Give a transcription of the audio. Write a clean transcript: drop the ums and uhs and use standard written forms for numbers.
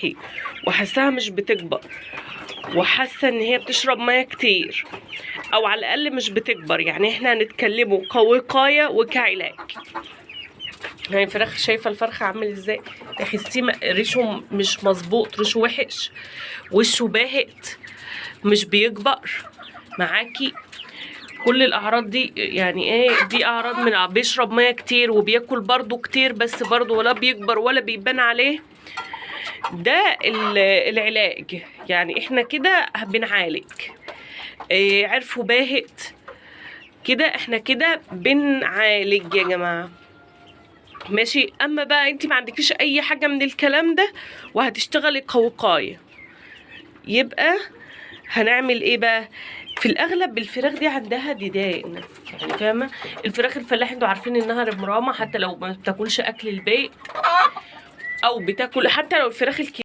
صحي وحاساها مش بتكبر وحاسه ان هي بتشرب ميه كتير، او على الاقل مش بتكبر، يعني احنا هنتكلمه كوقايه وكعلاج. يعني الفراخ، شايفه الفرخه عامل ازاي؟ تحسيه ريشه مش مظبوط، ريشه وحش، وشه باهت، مش بيكبر معاكي. كل الاعراض دي يعني ايه؟ دي اعراض من بيشرب ميه كتير وبياكل برضو كتير، بس برضو ولا بيكبر ولا بيبان عليه. ده العلاج، يعني احنا كده بنعالج. إيه، عرفوا باهت كده، احنا كده بنعالج يا جماعه. ماشي. اما بقى انت ما عندكيش اي حاجه من الكلام ده وهتشتغلي كوقايه، يبقى هنعمل ايه بقى؟ في الاغلب الفراخ دي عندها ديدان، يعني فاهمه؟ الفراخ الفلاح انتوا عارفين انها رمرامه، حتى لو ما بتاكلش اكل البيت او بتاكل، حتى لو الفراخ